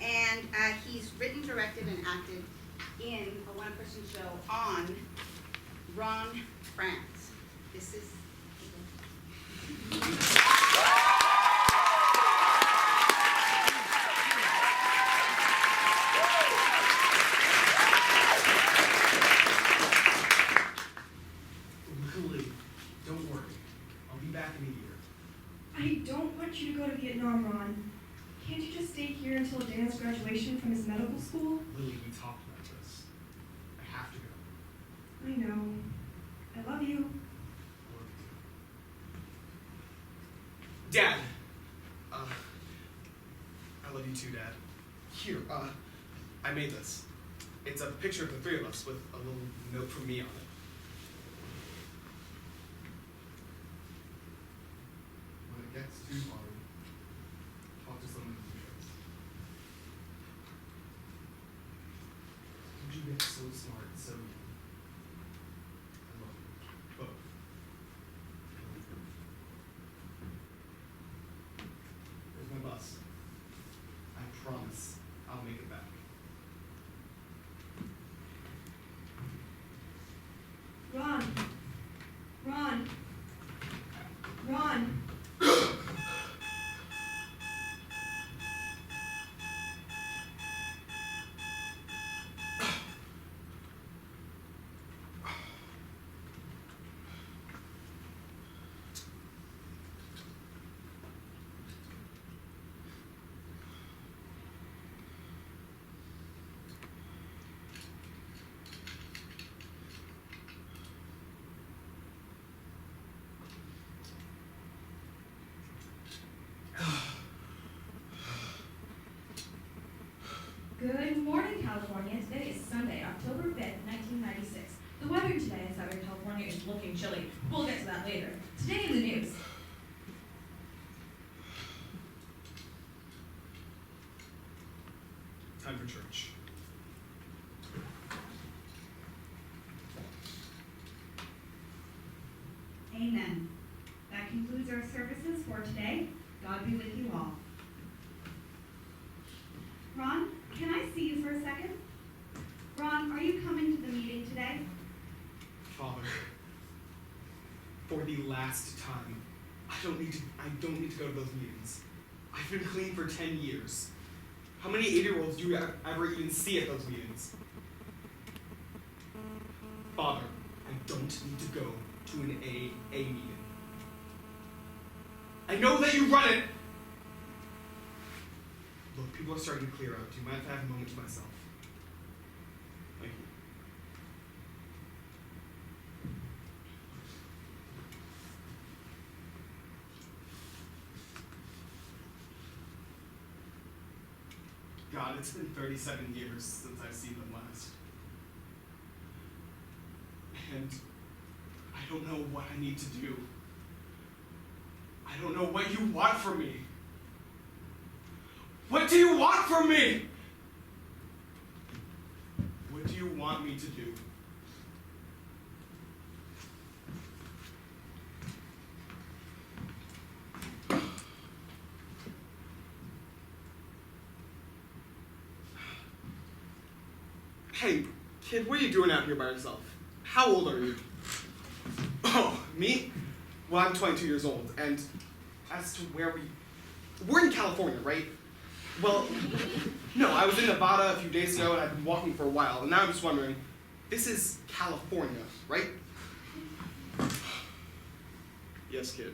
And he's written, directed, and acted in a one-person show on Franz. This is... Lily, don't worry. I'll be back in a year. I don't want you to go to Vietnam, Ron. Can't you just stay here until Dan's graduation from his medical school? Lily, we talked about this. I have to go. I know. I love you. I love you too. Dad! I love you too, Dad. Here, I made this. It's a picture of the three of us with a little note from me on it. When it gets too hard, talk to someone who cares. How'd you get so smart so young? I love you. Both. I love you. There's my bus. I promise I'll make it back. Ron. Ron. Ron. Good morning, California. Today is Sunday, October 5th, 1996. The weather today in Southern California is looking chilly. We'll get to that later. Today in the news. Time for church. Amen. That concludes our services for today. God be with you all. Ron, can I see you for a second? Ron, are you coming to the meeting today? Father, for the last time, I don't need to go to those meetings. I've been clean for 10 years. How many 8-year-olds do you ever even see at those meetings? Father, I don't need to go to an AA meeting. I know that you run it! Look, people are starting to clear out. Do you mind if I have a moment to myself? Thank you. God, it's been 37 years since I've seen them last. And I don't know what I need to do. I don't know what you want from me. What do you want from me? What do you want me to do? Hey, kid, what are you doing out here by yourself? How old are you? Oh, me? Well, I'm 22 years old, and as to where we're in California, right? Well, no, I was in Nevada a few days ago, and I've been walking for a while, and now I'm just wondering, this is California, right? Yes, kid.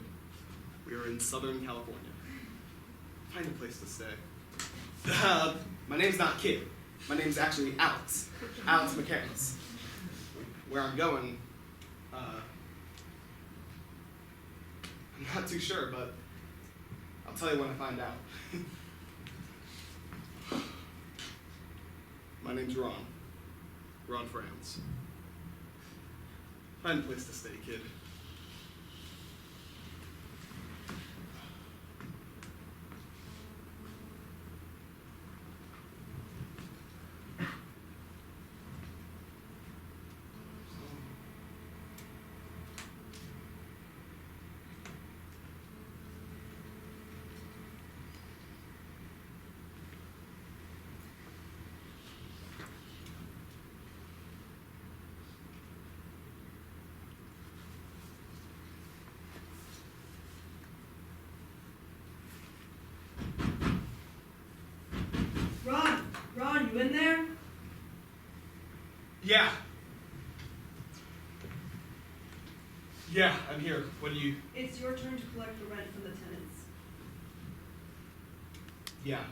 We are in Southern California. Find a place to stay. My name's not Kid. My name's actually Alex. Alex McCarroll. Where I'm going, I'm not too sure, but I'll tell you when I find out. My name's Ron. Ron Franz. Find a place to stay, kid. you in there? Yeah. Yeah, I'm here. What do you... It's your turn to collect the rent from the tenants. Yeah,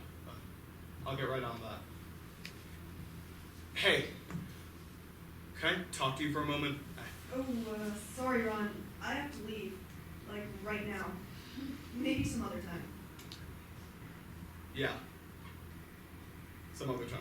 I'll get right on that. Hey, can I talk to you for a moment? Oh, sorry, Ron. I have to leave. Like, right now. Maybe some other time. Yeah, some other time.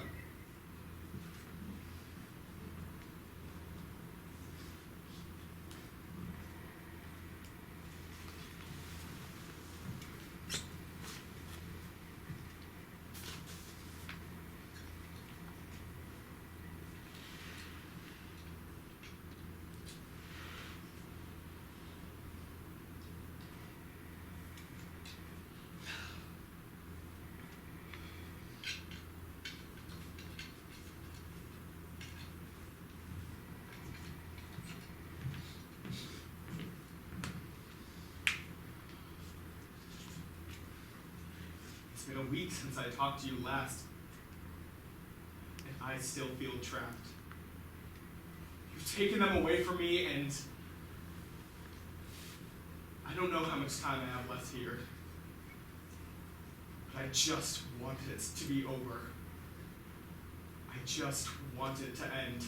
It's been a week since I talked to you last, and I still feel trapped. You've taken them away from me, and I don't know how much time I have left here, but I just wanted it to be over. I just want it to end.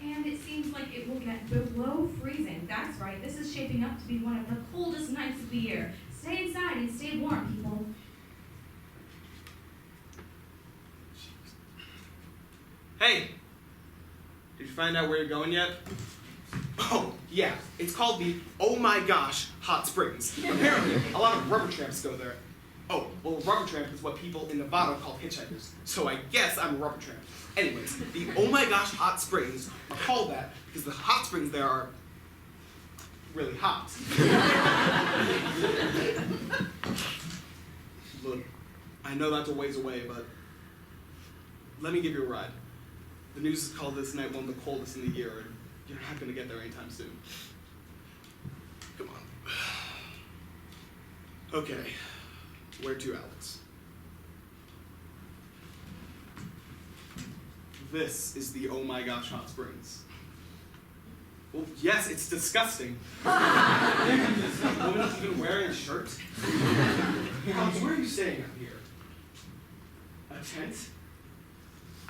And it seems like it will get below freezing. That's right, this is shaping up to be one of the coldest nights of the year. Stay inside and stay warm, people. Hey! Did you find out where you're going yet? Oh, yeah. It's called the Oh My Gosh Hot Springs. Apparently, a lot of rubber tramps go there. Oh, well, a rubber tramp is what people in Nevada call hitchhikers. So I guess I'm a rubber tramp. Anyways, the Oh My Gosh Hot Springs are called that because the hot springs there are really hot. Look, I know that's a ways away, but let me give you a ride. The news has called this night one of the coldest in the year, and you're not going to get there anytime soon. Come on. Okay, where to, Alex? This is the Oh My Gosh Hot Springs. Well, yes, it's disgusting. This woman's even wearing a shirt. Alex, where are you staying out here? A tent?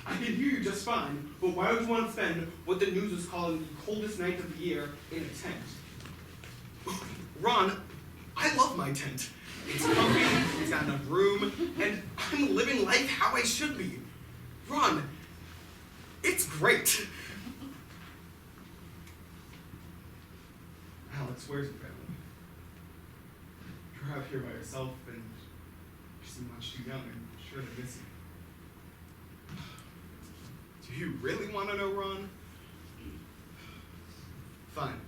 I can hear you just fine, but why would you want to spend what the news is calling the coldest night of the year in a tent? Ron, I love my tent. It's comfy, it's got enough room, and I'm living life how I should be. Ron, it's great. Alex, where's your family? You're out here by yourself, and you seem much too young, and sure to miss you. Do you really want to know, Ron? Fine.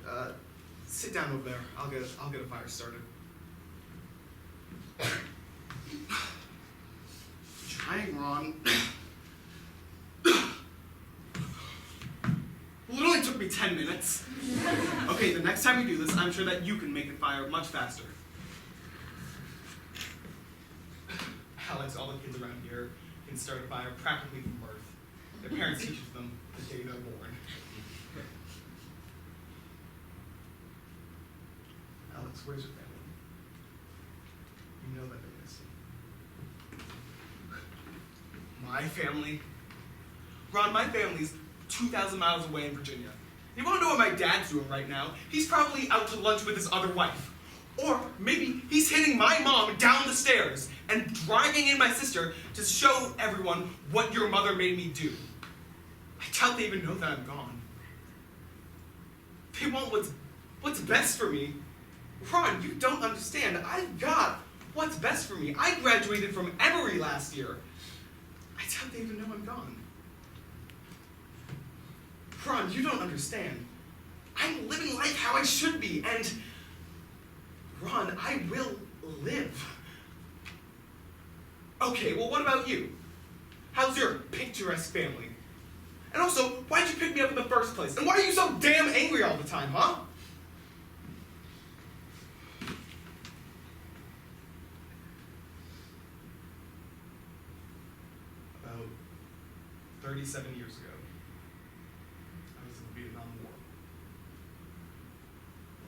Sit down over there. I'll get a fire started. Trying, Ron. Well, it only took me 10 minutes. Okay, the next time we do this, I'm sure that you can make the fire much faster. Alex, all the kids around here can start a fire practically from birth. Their parents teach them the day they're born. Alex, where's your family? You know that they miss you. My family? Ron, my family's 2,000 miles away in Virginia. You want to know what my dad's doing right now? He's probably out to lunch with his other wife. Or maybe he's hitting my mom down the stairs and driving in my sister to show everyone what your mother made me do. I doubt they even know that I'm gone. They want what's best for me. Ron, you don't understand. I've got what's best for me. I graduated from Emory last year. I doubt they even know I'm gone. Ron, you don't understand. I'm living life how I should be, and Ron, I will live. Okay, well, what about you? How's your picturesque family? And also, why'd you pick me up in the first place? And why are you so damn angry all the time, huh? 37 years ago. I was in the Vietnam War.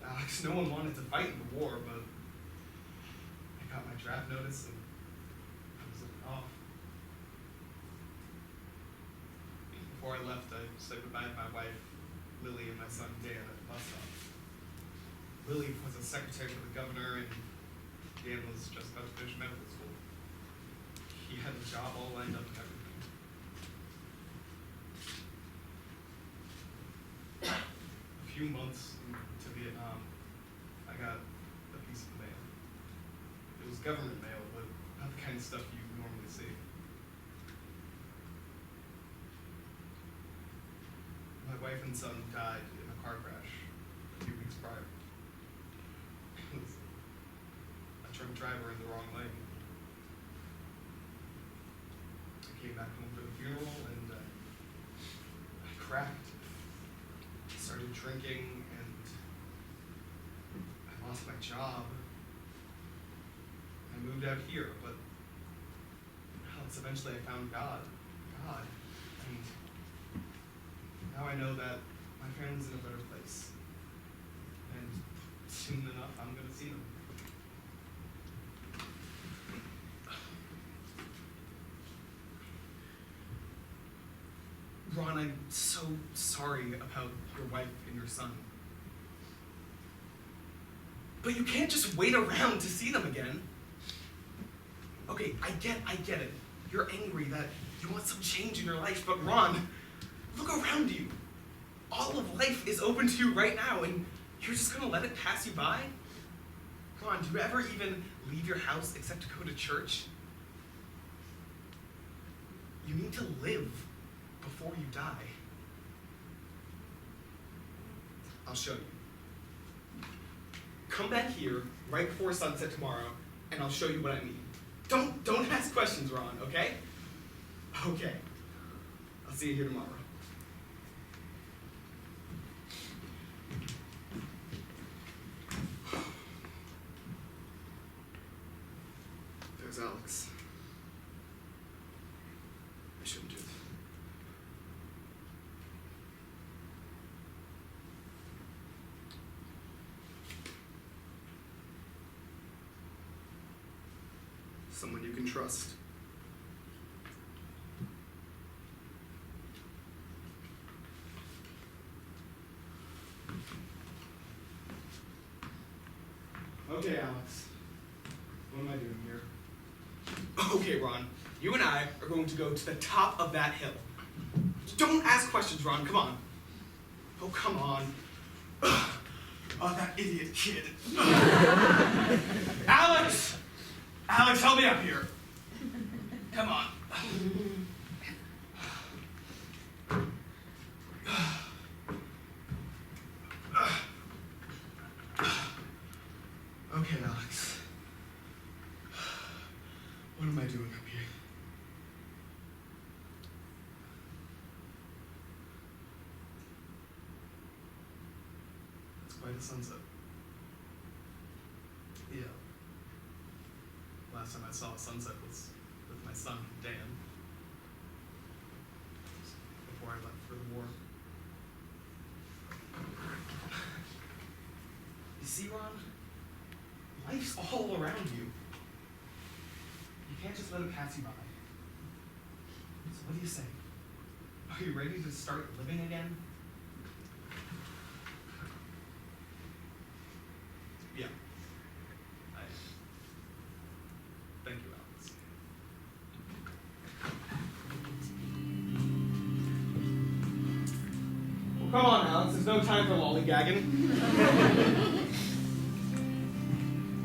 Alex, no one wanted to fight in the war, but I got my draft notice and I was off. Before I left, I said goodbye to my wife, Lily, and my son, Dan, at the bus stop. Lily was a secretary for the governor, and Dan was just about to finish medical school. He had a job all lined up and everything. A few months into Vietnam, I got a piece of mail. It was government mail, but not the kind of stuff you normally see. My wife and son died in a car crash a few weeks prior. It was a drunk driver in the wrong lane. I came back home for the funeral and I cracked. I started drinking and I lost my job. I moved out here, but eventually I found God. And now I know that my family's in a better place. And soon enough, I'm going to see them. Ron, I'm so sorry about your wife and your son. But you can't just wait around to see them again. Okay, I get it. You're angry that you want some change in your life, but Ron, look around you. All of life is open to you right now, and you're just gonna let it pass you by? Ron, do you ever even leave your house except to go to church? You need to live before you die. I'll show you. Come back here right before sunset tomorrow, and I'll show you what I mean. Don't ask questions, Ron, okay? Okay. I'll see you here tomorrow. There's Alex. I shouldn't do that. Someone you can trust. Okay, Alex. What am I doing here? Okay, Ron. You and I are going to go to the top of that hill. Don't ask questions, Ron. Come on. Oh, come on. Oh, that idiot kid. Alex! Alex, help me up here. Come on. Okay, Alex. What am I doing up here? It's quite a sunset. Yeah. Last time I saw a sunset was with my son, Dan, before I left for the war. You see, Ron? Life's all around you. You can't just let it pass you by. So what do you say? Are you ready to start living again? Yeah. Thank you, Alex. Well, come on, Alex. There's no time for lollygagging.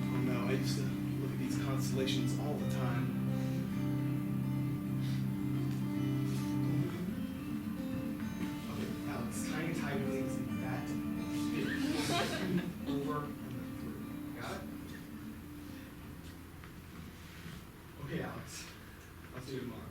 Oh no, I used to look at these constellations all the time. Okay, Alex, tiny wings and that big. Over and through. Got it? Okay, Alex. I'll see you tomorrow.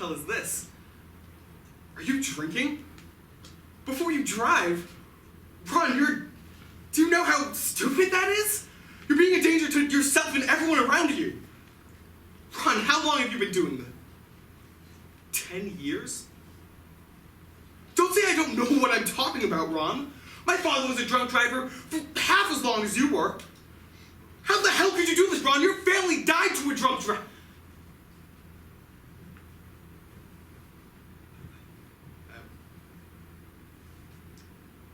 hell is this? Are you drinking? Before you drive? Ron, do you know how stupid that is? You're being a danger to yourself and everyone around you. Ron, how long have you been doing this? 10 years? Don't say I don't know what I'm talking about, Ron. My father was a drunk driver for half as long as you were. How the hell could you do this, Ron? Your family died to a drunk driver.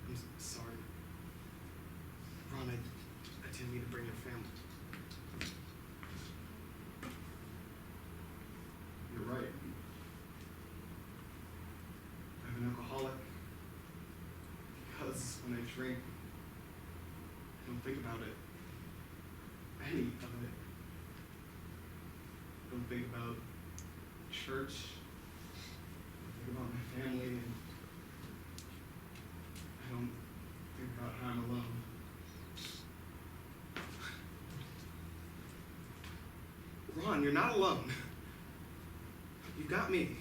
I'm sorry. Ron, I didn't mean to bring your family. You're right. I'm an alcoholic because when I drink, I don't think about it. Any of it. I don't think about church. I don't think about my family. And I don't think about how I'm alone. Ron, you're not alone. You got me.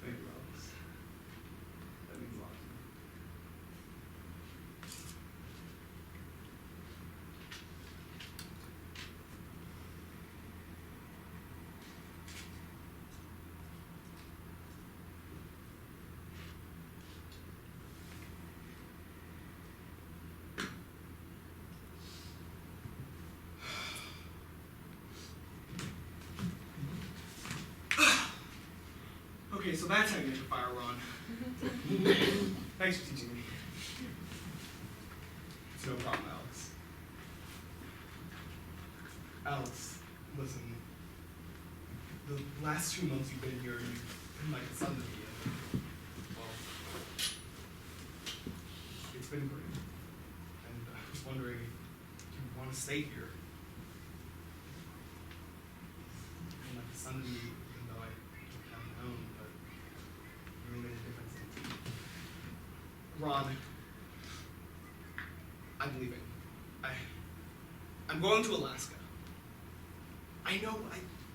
Thank you, Alex. That means a lot to me. Okay, so that's how you make a fire, Ron. Thanks for teaching me. It's no problem, Alex. Alex, listen. The last 2 months you've been here, you've been like a son to me. And, well, it's been great. And I was wondering if you want to stay here. You've been like a son to me, even though I don't have my own, but it really made a difference in me. Ron, I'm leaving. I'm going to Alaska. I know,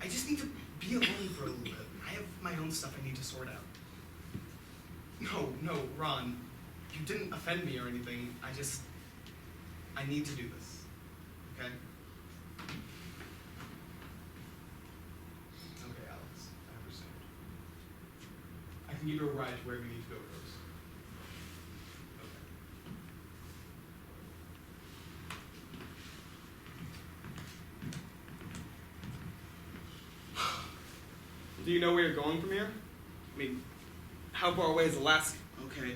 I just need to be alone for a little bit. I have my own stuff I need to sort out. No, Ron, you didn't offend me or anything. I need to do this, okay? Okay, Alex, I understand. I can give you a ride to wherever you need to go, Rose. Do you know where you're going from here? I mean, how far away is Alaska? Okay.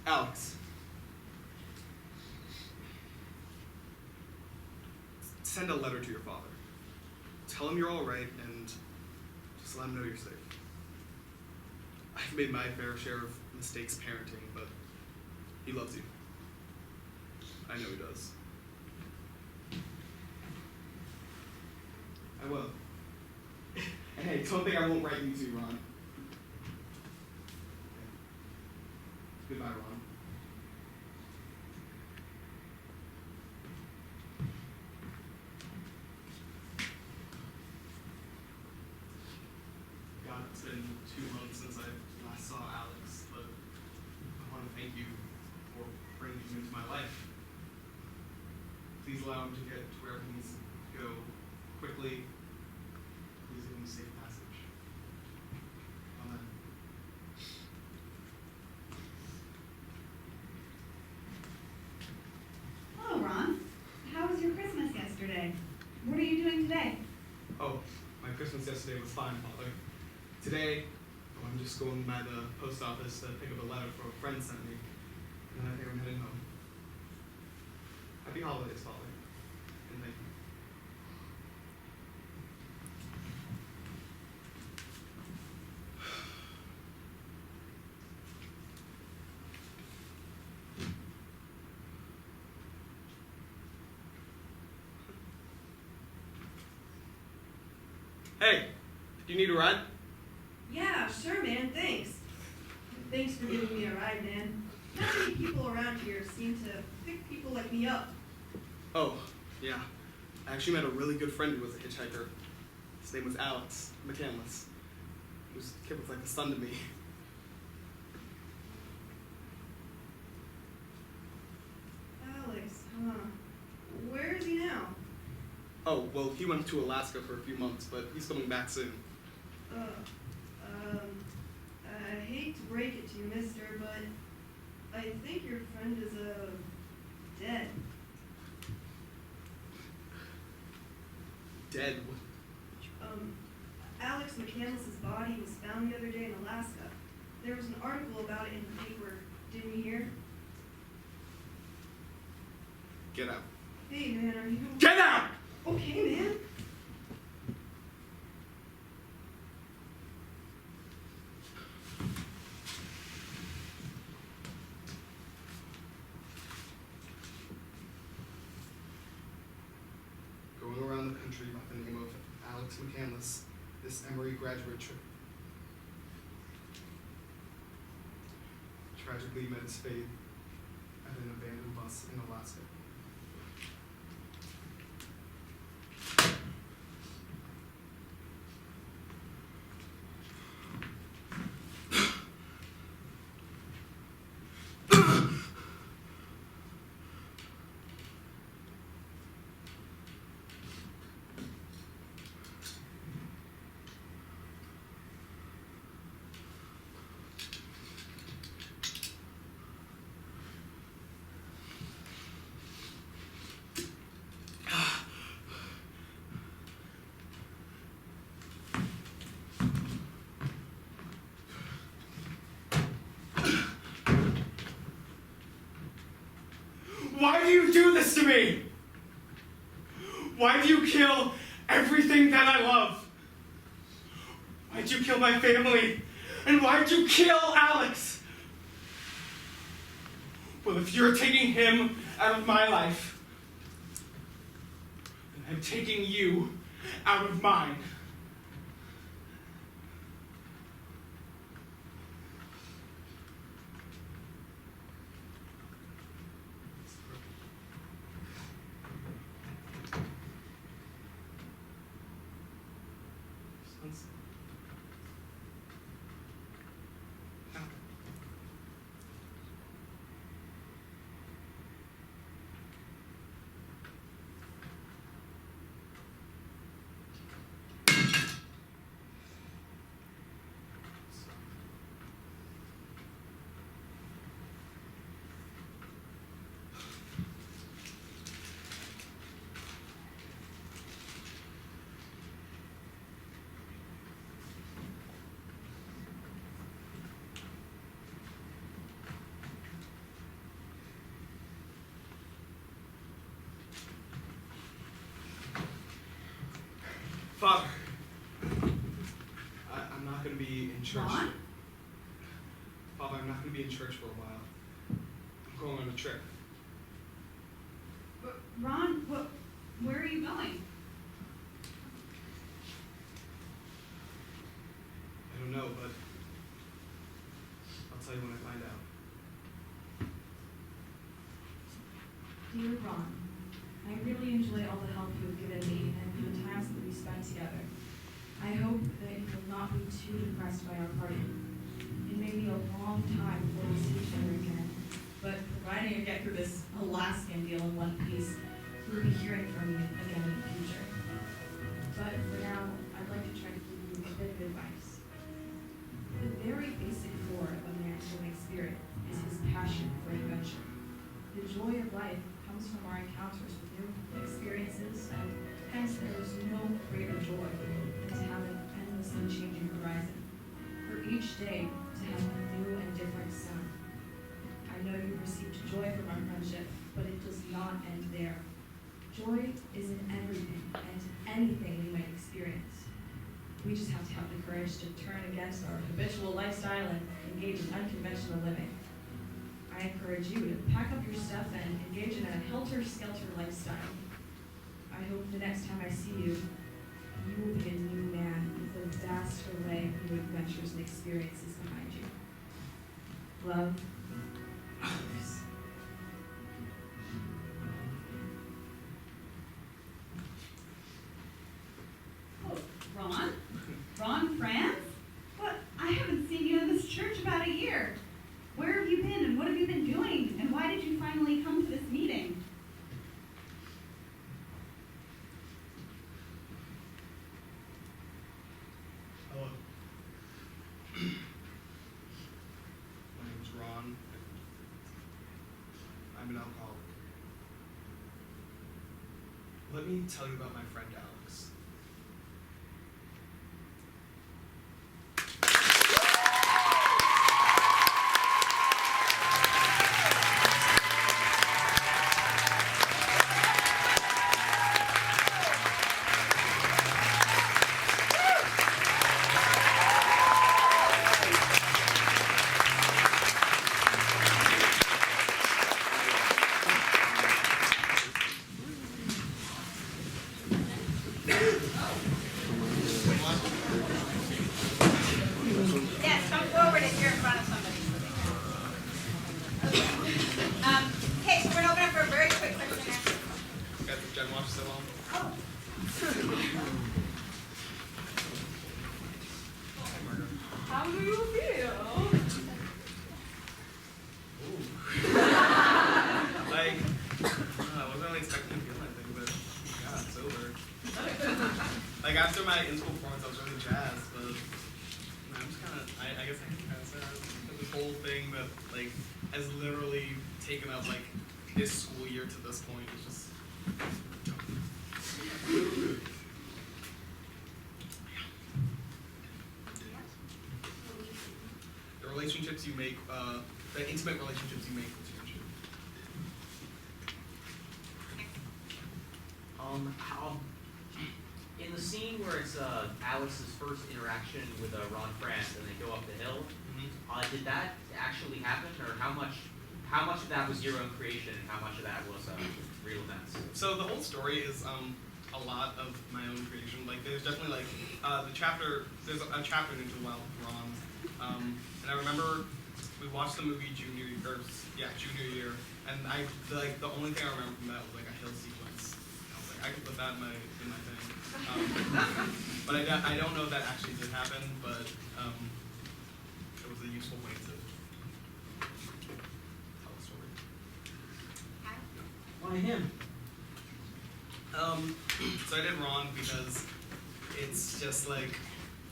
Alex. Send a letter to your father. Tell him you're all right and just let him know you're safe. I've made my fair share of mistakes parenting, but he loves you. I know he does. I will. And hey, don't think I won't write you too, Ron. Okay. Goodbye, Ron. God, it's been 2 months since I last saw Alex, but I want to thank you for bringing him into my life. Please allow him to get to where he needs to go quickly. Please give him a safe passage. Amen. Hello, Ron. How was your Christmas yesterday? What are you doing today? Oh, my Christmas yesterday was fine, Father. Today, I'm just going by the post office to pick up a letter for a friend sent me. And then I think I'm heading home. Happy holidays, Father. And thank you. Hey, do you need a ride? Yeah, sure, man, thanks. Thanks for giving me a ride, man. Not many people around here seem to pick people like me up. Oh, yeah. I actually met a really good friend who was a hitchhiker. His name was Alex McCandless. He was, kid was like a son to me. Alex, huh? Where is he now? Oh, well, he went to Alaska for a few months, but he's coming back soon. I hate to break it to you, mister, but I think your friend is, dead. Dead? Alex McCandless's body was found the other day in Alaska. There was an article about it in the paper. Didn't you hear? Get out. Hey, man, are you... Get out! Okay, man. Going around the country by the name of Alex McCandless, this Emory graduate trip. Tragically met his fate at an abandoned bus in Alaska. Why do you do this to me? Why do you kill everything that I love? Why'd you kill my family? And why'd you kill Alex? Well, if you're taking him out of my life, then I'm taking you out of mine. Father, I'm not going to be in church. Ron? Father, I'm not going to be in church for a while. I'm going on a trip. Ron, where are you going? I don't know, but I'll tell you when I find out. Dear Ron, I really enjoy all the help you have given me and the times that we spent together. I hope that you will not be too depressed by our party. It may be a long time before we see each other again, but providing you get through this Alaskan deal in one piece, you'll be hearing from me again in the future. But for now, I'd like to try to give you a bit of advice. The very basic core of a man's living spirit is his passion for adventure. The joy of life comes from our encounters with new experiences, and hence there is no greater joy than to have an endlessly changing horizon. For each day to have a new and different sun. I know you've received joy from our friendship, but it does not end there. Joy is in everything and anything we might experience. We just have to have the courage to turn against our habitual lifestyle and engage in unconventional living. I encourage you to pack up your stuff and engage in a helter-skelter lifestyle. I hope the next time I see you, you will be a new man with a vast array of new adventures and experiences behind you. Love, Oh, Ron? Ron Franz? What? I haven't seen you in this church about a year. Where have you been and what have you been doing? And why did you finally come to this meeting? Hello. My name's Ron. I'm an alcoholic. Let me tell you about my friend Alex. Yes, come forward if you're in front of somebody. Okay, so we're gonna open up for a very quick question and answer. Got the Jen watch still on? Oh, Hi, Margaret. How do you feel? Ooh. Like, I wasn't really expecting to feel anything, but yeah, it's over. Like, after my in-school performance, I was really jazzed, but I'm just kind of, I guess I can kind of say that this whole thing that, like, has literally taken up, like, this school year to this point is just... The relationships you make, the intimate relationships you make with friendship. How in the scene where it's Alex's first interaction with Ron Franz and they go up the hill, did that actually happen, or how much of that was your own creation and how much of that was real events? So the whole story is a lot of my own creation. Like there's definitely like there's a chapter in Into the Wild with Ron, and I remember we watched the movie junior year, and the only thing I remember from that was like a hill sequence. I was like, I could put that in my thing. But I don't know if that actually did happen, but it was a useful way to tell a story. Why him? So I did Ron because it's just like,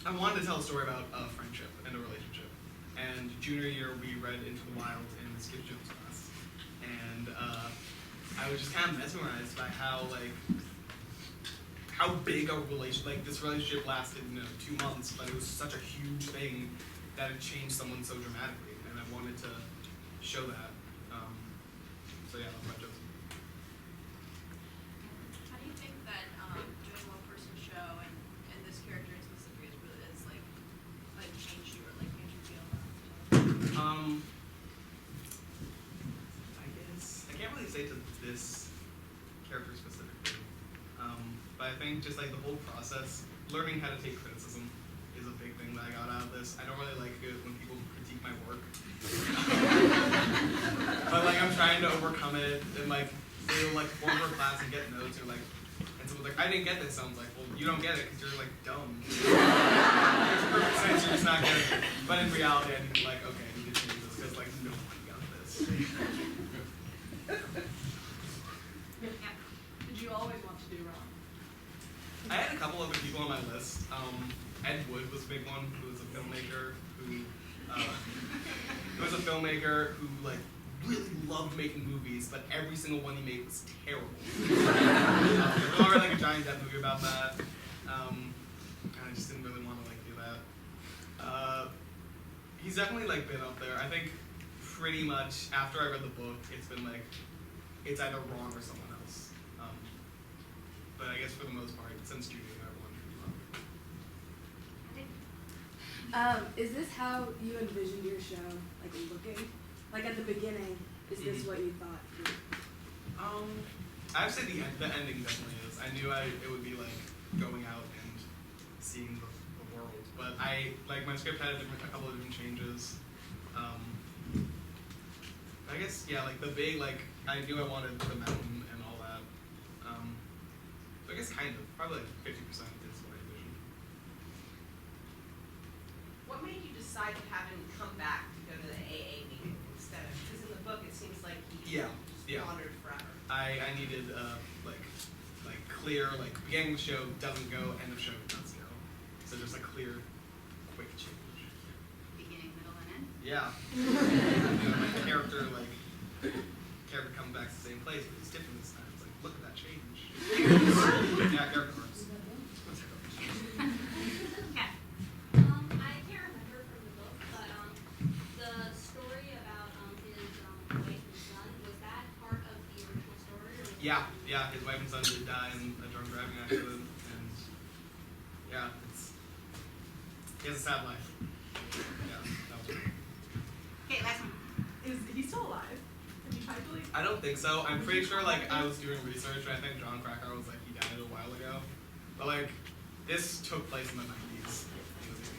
I wanted to tell a story about a friendship and a relationship. And junior year we read Into the Wild in the Skip Jones class. And I was just kind of mesmerized by how big a this relationship lasted, 2 months, but it was such a huge thing that it changed someone so dramatically. And I wanted to show that. So yeah, that's my chosen. How do you think that doing a one-person show and this character in specific is like changed you or like made you feel? I guess I can't really say to this character specifically, but I think just like the whole process, learning how to take criticism is a big thing that I got out of this. I don't really like it when people critique my work, but like I'm trying to overcome it and like they'll like form for a class and get notes and and someone's like, I didn't get this. Someone's like, well, you don't get it because you're like dumb. It makes perfect sense. You're just not getting it. But in reality, I need to like, okay, I need to change this because like no one got this. Did you always want to do Ron? I had a couple other people on my list. Ed Wood was a big one, who was a filmmaker who like really loved making movies, but every single one he made was terrible. There's already like a Johnny Depp movie about that. And I just didn't really want to like do that. He's definitely like been up there. I think pretty much after I read the book, it's been like it's either Ron or someone else. But I guess for the most part, since junior, everyone should be Is this how you envisioned your show, like looking? Like at the beginning, is this what you thought? I would say the ending definitely is. I knew it would be like going out and seeing the world, but my script had a couple of different changes. I guess, yeah, like the big, like, I knew I wanted the mountain and all that. So I guess kind of, probably like 50% is what I envisioned. What made you decide to have him come back to go to the AA meeting instead of, because in the book it seems like he Yeah, just yeah. wandered forever. I needed, like clear, like, beginning of the show doesn't go, end of show does go. So just a clear, quick change. Beginning, middle, and end. Yeah. You know, like the character comes back to the same place, but it's different this time. It's like, look at that change. Yeah, character works. Yeah. I can't remember from the book, but the story about his wife and son, was that part of the original story? Or was Yeah, his wife and son did die in a drunk driving accident, and yeah, he has a sad life. Yeah, that was great. Okay, last one. Is he still alive? Have you tried to like? I don't think so. I'm pretty sure, like, I was doing research, and I think John Krakauer was like, he died a while ago. But, like, this took place in the 90s,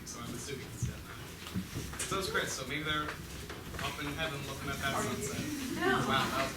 so I'm assuming he's dead now. So is Chris, so maybe they're up in heaven looking at that sunset. No. Wow, that was